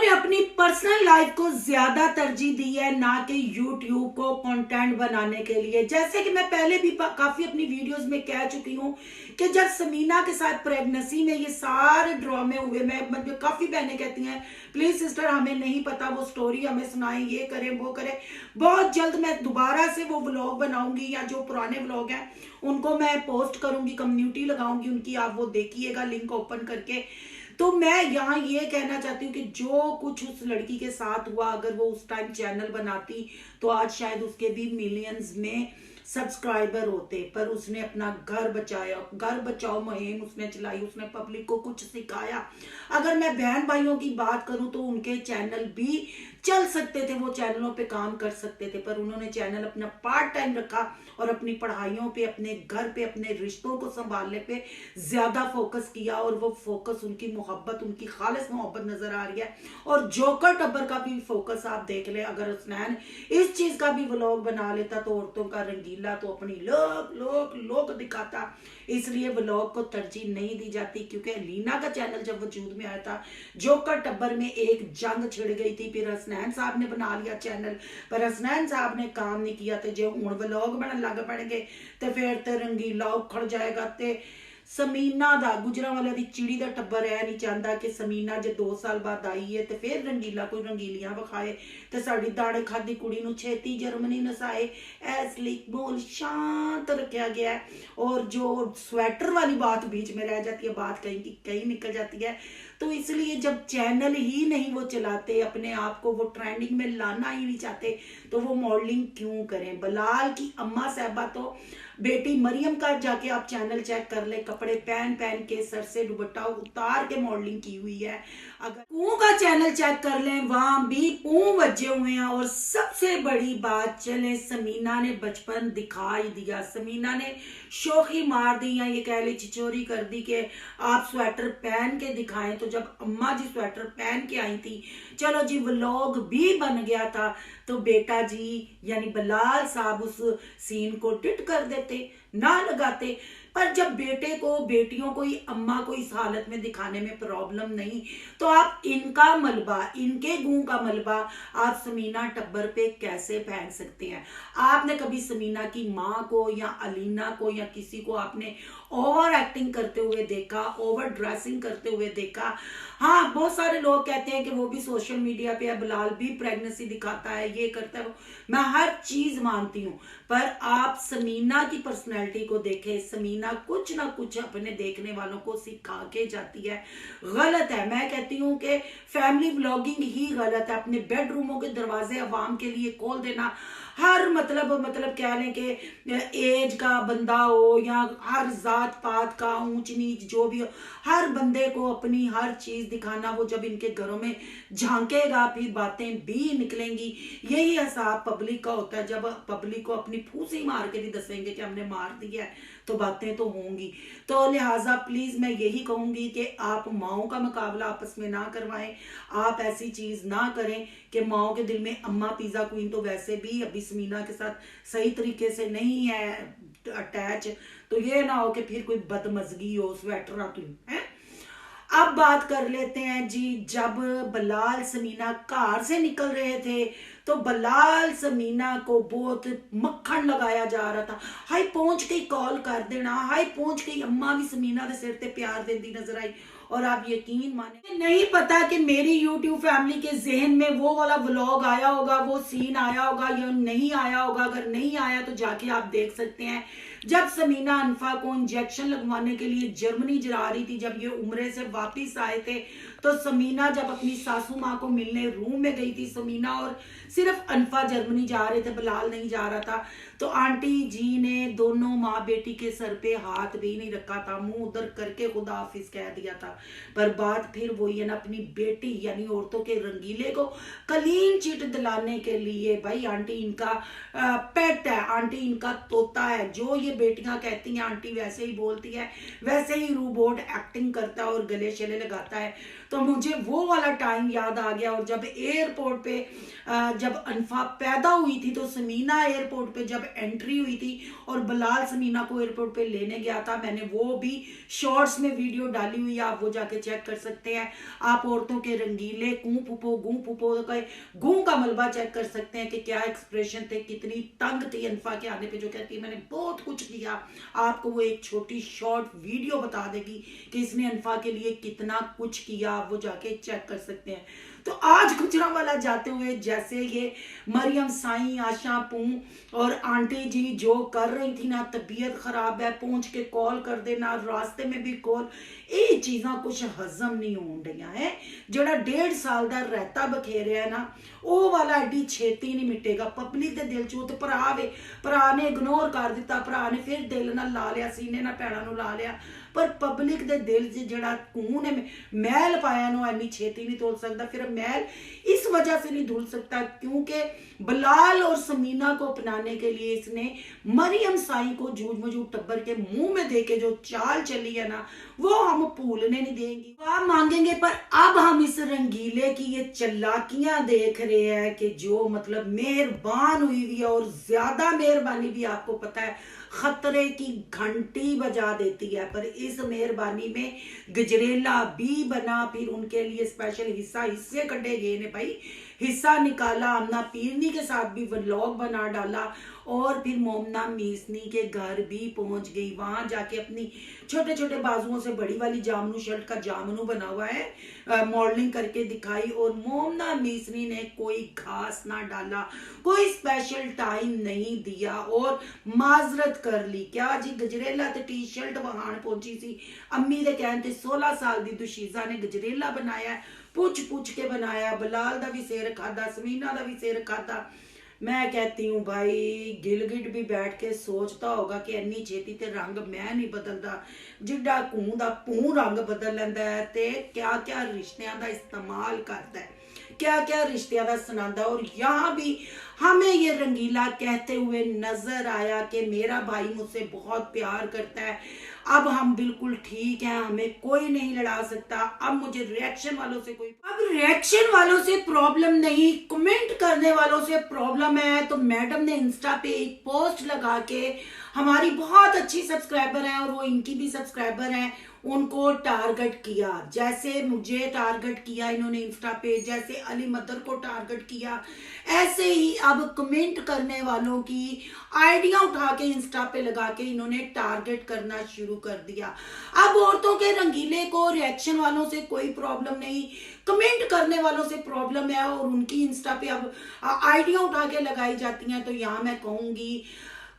उन्होंने अपनी personal life को ज्यादा तरजीह दी है ना कि यूट्यूब को कंटेंट बनाने के लिए। जैसे कि मैं पहले भी काफी अपनी वीडियोस में कह चुकी हूँ कि जब समीना के साथ प्रेगनेंसी में ये सारे ड्रामे हुए, मैं काफी बहनें कहती हैं प्लीज सिस्टर हमें नहीं पता, वो स्टोरी हमें सुनाएं, ये करें वो करें। बहुत जल्द मैं दोबारा से वो व्लॉग बनाऊंगी या जो पुराने व्लॉग हैं उनको मैं पोस्ट करूंगी, कम्युनिटी लगाऊंगी उनकी, आप वो देखिएगा लिंक ओपन करके। तो मैं यहाँ ये कहना चाहती हूँ कि जो कुछ उस लड़की के साथ हुआ, अगर वो उस टाइम चैनल बनाती तो आज शायद उसके भी मिलियंस में सब्सक्राइबर होते, पर उसने अपना घर बचाया, घर बचाओ मुहिम उसने चलाई, उसने पब्लिक को कुछ सिखाया। अगर मैं बहन भाइयों की बात करूं तो उनके चैनल भी चल सकते थे, वो चैनलों पे काम कर सकते थे, पर उन्होंने चैनल अपना पार्ट टाइम रखा और अपनी पढ़ाइयों पे, अपने घर पे, अपने रिश्तों को संभालने पे ज्यादा फोकस किया। और वो फोकस उनकी मोहब्बत, उनकी खालिस मोहब्बत नजर आ रही है। और जोकर टब्बर का भी फोकस आप देख ले, अगर हसनैन इस चीज का भी व्लॉग बना लेता तो औरतों का रंगीला तो अपनी लोक लोक लोक दिखाता। इसलिए व्लॉग को तरजीह नहीं दी जाती, क्योंकि लीना का चैनल जब वजूद में आया था जोकर टब्बर में एक जंग छिड़ गई थी, फिर हसनैन साहब ने बना लिया चैनल, पर हसनैन साहब ने काम नहीं किया। तो जो हुण व्लॉग बनन लग पड़ेंगे तो फिर तो रंगीला उखड़ जाएगा। ते समीना दा गुजरांवाले दी चिड़ी दा टब्बर है नहीं चाहता कि समीना जे 2 साल बाद आई है तो फिर रंगीला कोई रंगीलियां विखाए तो साड़ी दाड़े खादी कुड़ी नूं छेती जर्मनी नसाए। इसलिए बोल शांत रखा गया है। और जो स्वेटर वाली बात बीच में रह जाती है, बात कहीं की कहीं निकल जाती है। तो इसलिए जब चैनल ही नहीं वो चलाते, अपने आप को वो ट्रेंडिंग में लाना ही नहीं चाहते, तो वो मॉडलिंग क्यों करें। बलाल की अम्मा साहबा तो बेटी मरियम का जाके आप चैनल चेक कर ले, कपड़े पहन पहन के सर से दुपट्टा उतार के मॉडलिंग की हुई है। अगर पू का चैनल चेक कर लें वहां भी पू बजे हुए हैं। और सबसे बड़ी बात, चले समीना ने बचपन दिखाई दिया, समीना ने शोखी मार दी या ये कह ली छिचोरी कर दी कि आप स्वेटर पहन के दिखाएं। तो जब अम्मा जी स्वेटर पहन के आई थी, चलो जी व्लॉग भी बन गया था, तो बेटा जी यानी बलाल साहब उस सीन को डिट कर देते, ना लगाते। पर जब बेटे को, बेटियों को ही अम्मा को इस हालत में दिखाने में प्रॉब्लम नहीं, तो आप इनका मलबा, इनके गूं का मलबा आप समीना टब्बर पे कैसे फेंक सकते हैं। आपने कभी समीना की माँ को या अलीना को या किसी को आपने ओवर एक्टिंग करते हुए देखा, ओवर ड्रेसिंग करते हुए देखा? हाँ, बहुत सारे लोग कहते हैं कि वो भी सोशल मीडिया पे है, बिलाल भी प्रेगनेंसी दिखाता है, ये करता है, मैं हर चीज मानती हूँ, पर आप समीना की पर्सनैलिटी को देखें। समीना कुछ ना कुछ अपने देखने वालों को सिखा के जाती है। गलत है, मैं कहती हूँ कि फैमिली व्लॉगिंग ही गलत है। अपने बेडरूमों के दरवाजे अवाम के लिए खोल देना, हर मतलब कह लें कि एज का बंदा हो या हर जात पात का, ऊंच नीच जो भी हो, हर बंदे को अपनी हर चीज दिखाना। वो जब इनके घरों में झांकेगा फिर बातें भी निकलेंगी। यही हिसाब पब्लिक का होता है। जब पब्लिक को अपनी फूसी मार के भी दसेंगे कि हमने मार दिया है, तो बातें तो होंगी। तो लिहाजा प्लीज मैं यही कहूंगी कि आप माओ का मुकाबला आपस में ना करवाएं। आप ऐसी चीज ना करें कि माओ के दिल में अम्मा पिज्जा क्वीन तो वैसे भी अभी समीना के साथ सही तरीके से नहीं है अटैच, तो ये ना हो कि फिर कोई बदमजगी हो स्वेटर है। अब बात कर लेते हैं जी, जब बलाल समीना कार से निकल रहे थे तो बलाल समीना को बहुत मक्खन लगाया जा रहा था। हाय पहुंच गई, कॉल कर देना, हाय पहुंच गई। अम्मा भी समीना के सिर ते प्यार देती नजर आई। और आप यकीन माने नहीं पता कि मेरी यूट्यूब फैमिली के जहन में वो वाला व्लॉग आया होगा, वो सीन आया होगा या नहीं आया होगा। अगर नहीं आया तो जाके आप देख सकते हैं। जब समीना अनफा को इंजेक्शन लगवाने के लिए जर्मनी जा रही थी, जब ये उम्रे से वापिस आए थे, तो समीना जब अपनी सासू माँ को मिलने रूम में गई थी, समीना और सिर्फ अनफा जर्मनी जा रहे थे, बिलाल नहीं जा रहा था। तो आंटी जी ने दोनों माँ बेटी के सर पे हाथ भी नहीं रखा था, मुंह उधर करके खुदा हाफिज कह दिया था। पर बात फिर वही है ना, अपनी बेटी यानी औरतों के रंगीले को क्लीन चिट दिलाने के लिए, भाई आंटी इनका पेट है, आंटी इनका तोता है। जो ये बेटियां कहती हैं आंटी वैसे ही बोलती है, वैसे ही रोबोट एक्टिंग करता है और गले शले लगाता है। तो मुझे वो वाला टाइम याद आ गया। और जब एयरपोर्ट पे जब अनफा पैदा हुई थी तो समीना एयरपोर्ट पे जब एंट्री हुई थी और बिलाल समीना को एयरपोर्ट पे लेने गया था, मैंने वो भी शॉर्ट्स में वीडियो डाली हुई है, आप वो जाके चेक कर सकते हैं। आप औरतों के रंगीले गूं पुपो गूं का मलबा चेक कर सकते हैं कि क्या एक्सप्रेशन थे, कितनी तंग थी अनफा के आने पे, जो कहती है मैंने बहुत कुछ किया। आपको वो एक छोटी शॉर्ट वीडियो बता देगी कि इसने अनफा के लिए कितना कुछ किया, आप वो जाके चेक कर सकते हैं। तो आज गुजरांवाला जाते हुए जैसे ये मरियम साईं, आशा पू और आंटी जी जो कर रही थी ना, तबीयत खराब है पहुंच के कॉल कर देना, रास्ते में भी कॉल, ये चीज़ां कुछ हजम नहीं होन रही है। जोड़ा 1.5 साल का रहता बखेरे है ना, वो वाला एडी छेती नहीं मिटेगा पब्लिक के दिल चो। तो भरा ने इग्नोर कर दिता, भरा ने फिर दिल ना ला लिया, सीने ना भैनों ला लिया, पर पब्लिक दे दिल च जड़ा खून है मैल पाया नो इन्नी छेती नहीं धुल सकता। फिर मैल इस वजह से नहीं धुल सकता क्योंकि बिलाल और समीना को अपनाने के लिए इसने मरियम साईं को झूठ मजूठ टब्बर के मुंह में दे के जो चाल चली है ना, वो हम भूलने नहीं देंगे। आप मांगेंगे, पर अब हम इस रंगीले की ये चलाकियां देख रहे हैं कि जो मतलब मेहरबान हुई है, और ज्यादा मेहरबानी भी आपको पता है खतरे की घंटी बजा देती है। पर इस मेहरबानी में गजरेला भी बना, फिर उनके लिए स्पेशल हिस्से कटे गए ने भाई, हिस्सा निकाला, आमना पीरनी के साथ भी व्लॉग बना डाला, और फिर मोमना मीसनी के घर भी पहुंच गई। वहां जाके अपनी छोटे छोटे बाजुओं से बड़ी वाली जामनू शर्ट का जामनू बना हुआ है मॉडलिंग करके दिखाई, और मोमना मीसनी ने कोई घास ना डाला, कोई स्पेशल टाइम नहीं दिया और माजरत कर ली। क्या जी गजरेला ते टी शर्ट वहां पहुंची सी, अम्मी दे कहते 16 साल दी दुशीजा ने गजरेला बनाया, पुछ के बनाया, बिलाल दा भी सिर खादा, समीना दा भी सिर खादा। मैं कहती हूँ भाई गिलगिट भी बैठ के सोचता होगा कि इन्नी छेती ते रंग मैं नहीं बदलता, जिड्डा कूं दा पू रंग बदल लेंदा है, ते क्या क्या रिश्तियां दा इस्तेमाल करता है, क्या क्या रिश्तियां दा सुनांदा। और यहाँ भी हमें ये रंगीला कहते हुए नजर आया कि मेरा भाई मुझसे बहुत प्यार करता है, अब हम बिल्कुल ठीक हैं, हमें कोई नहीं लड़ा सकता। अब मुझे रिएक्शन वालों से प्रॉब्लम नहीं, कमेंट करने वालों से प्रॉब्लम है। तो मैडम ने इंस्टा पे एक पोस्ट लगा के, हमारी बहुत अच्छी सब्सक्राइबर है और वो इनकी भी सब्सक्राइबर है, उनको टारगेट किया। जैसे मुझे टारगेट किया इन्होंने इंस्टा पे, जैसे अली मदर को टारगेट किया, ऐसे ही अब कमेंट करने वालों की आइडिया उठा के इंस्टा पे लगा के इन्होंने टारगेट करना शुरू कर दिया। अब औरतों के रंगीले को रिएक्शन वालों से कोई प्रॉब्लम नहीं, कमेंट करने वालों से प्रॉब्लम है, और उनकी इंस्टा पे अब आइडिया उठा के लगाई जाती हैं। तो यहाँ मैं कहूंगी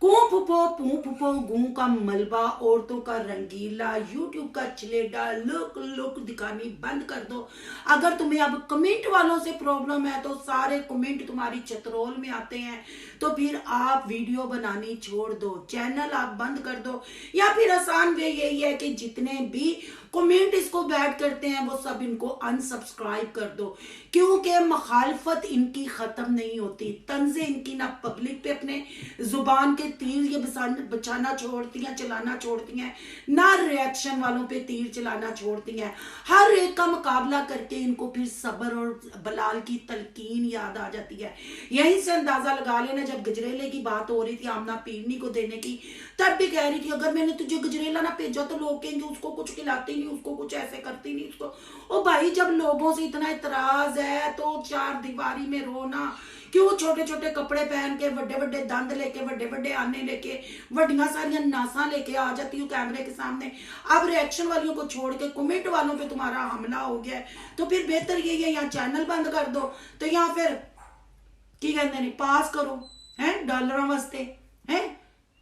कूं फुफो पू फुफो गूं का मलबा, औरतों का रंगीला, यूट्यूब का चलेडा, लुक दिखानी बंद कर दो। अगर तुम्हें अब कमेंट वालों से प्रॉब्लम है तो सारे कमेंट तुम्हारी चतरोल में आते हैं, तो फिर आप वीडियो बनानी छोड़ दो, चैनल आप बंद कर दो, या फिर आसान वे यही है कि जितने भी कमेंट इसको बैड करते हैं वो सब इनको अनसब्सक्राइब कर दो, क्योंकि मुखालफत इनकी खत्म नहीं होती। तंजे इनकी ना पब्लिक पे अपने जुबान के तीर ये बचाना छोड़ती हैं, चलाना छोड़ती हैं, ना रिएक्शन वालों पे तीर चलाना छोड़ती हैं। हर एक का मुकाबला करके इनको फिर सब्र और बलाल की तलकीन याद आ जाती है। यहीं से अंदाजा लगा लेना, जब गजरेले की बात हो रही थी आमना पीरनी को देने की, तब भी कह रही थी अगर मैंने तुझे गजरेला ना भेजा तो लोग कहेंगे उसको कुछ खिलाती नहीं, उसको कुछ ऐसे करती नहीं, उसको। ओ भाई जब लोगों से इतना इतराज है तो चार दीवारी में रोना क्यों? छोटे छोटे कपड़े पहन के, बड़े बड़े दंद लेके, बड़े बड़े आने लेके, बड़ियां सारियां नासा लेके आ जाती हूँ कैमरे के सामने। अब रिएक्शन वालों को छोड़ के कमेंट वालों पे तुम्हारा हमला हो गया है, तो फिर बेहतर यही है यहाँ चैनल बंद कर दो, तो यहाँ फिर की कहते नहीं पास करो है डॉलर वास्ते है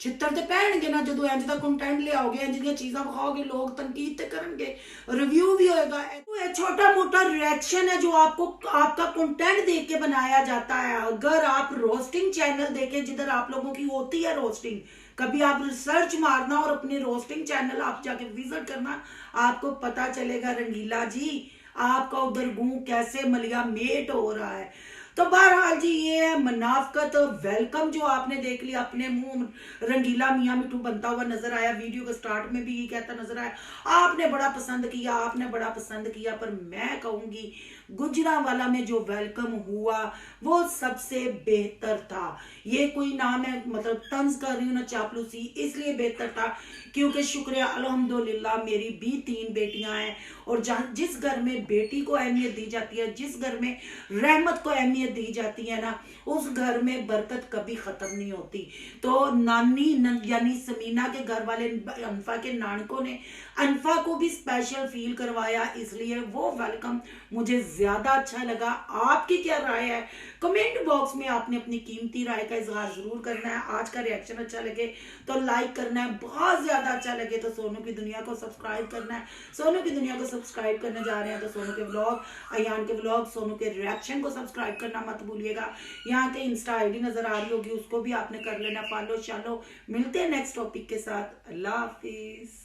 छितर ते पैणगे ना, जो इंज का कंटेंट ले आओगे, इंज दी चीज़ां विखाओगे, लोग तनकीद ते करनगे, रिव्यू भी होएगा। तो छोटा मोटा रिएक्शन है जो आपको आपका कंटेंट देख के बनाया जाता है। अगर आप रोस्टिंग चैनल देखें जिधर आप लोगों की होती है रोस्टिंग, कभी आप रिसर्च मारना और अपने रोस्टिंग चैनल आप जाके विजिट करना, आपको पता चलेगा रंगीला जी आपका उधर गूं कैसे मलिया मेट हो रहा है। तो बहरहाल जी ये है मुनाफकत। वेलकम जो आपने देख लिया, अपने मुंह रंगीला मियाँ मिठू बनता हुआ नजर आया, वीडियो के स्टार्ट में भी ये कहता नजर आया आपने बड़ा पसंद किया, आपने बड़ा पसंद किया। पर मैं कहूंगी गुजरांवाला में जो वेलकम हुआ वो सबसे बेहतर था। ये कोई नाम है मतलब तंज कर रही हूं ना चापलूसी, इसलिए बेहतर था क्योंकि शुक्रिया अल्हम्दुलिल्लाह मेरी भी 3 बेटियां हैं, और जहां जिस घर में बेटी को अहमियत दी जाती है, जिस घर में रहमत को अहमियत दी जाती है ना, उस घर में बरकत कभी खत्म नहीं होती। तो नानी यानी समीना के घर वाले अनफा के नानकों ने अनफा को भी स्पेशल फील करवाया, इसलिए वो वेलकम मुझे ज्यादा अच्छा लगा। आपकी क्या राय है कमेंट बॉक्स में आपने अपनी कीमती राय का इजहार जरूर करना है। आज का रिएक्शन अच्छा लगे तो लाइक करना है, बहुत ज्यादा अच्छा लगे तो सोनू की दुनिया को सब्सक्राइब करना है। सोनू की दुनिया को सब्सक्राइब करने जा रहे हैं तो सोनू के व्लॉग, अयान के व्लॉग, सोनू के रिएक्शन को सब्सक्राइब करना मत भूलिएगा। यहाँ के इंस्टा आईडी नजर आ रही होगी, उसको भी आपने कर लेना फॉलो। चलो मिलते हैं नेक्स्ट टॉपिक के साथ। अल्लाह हाफिज।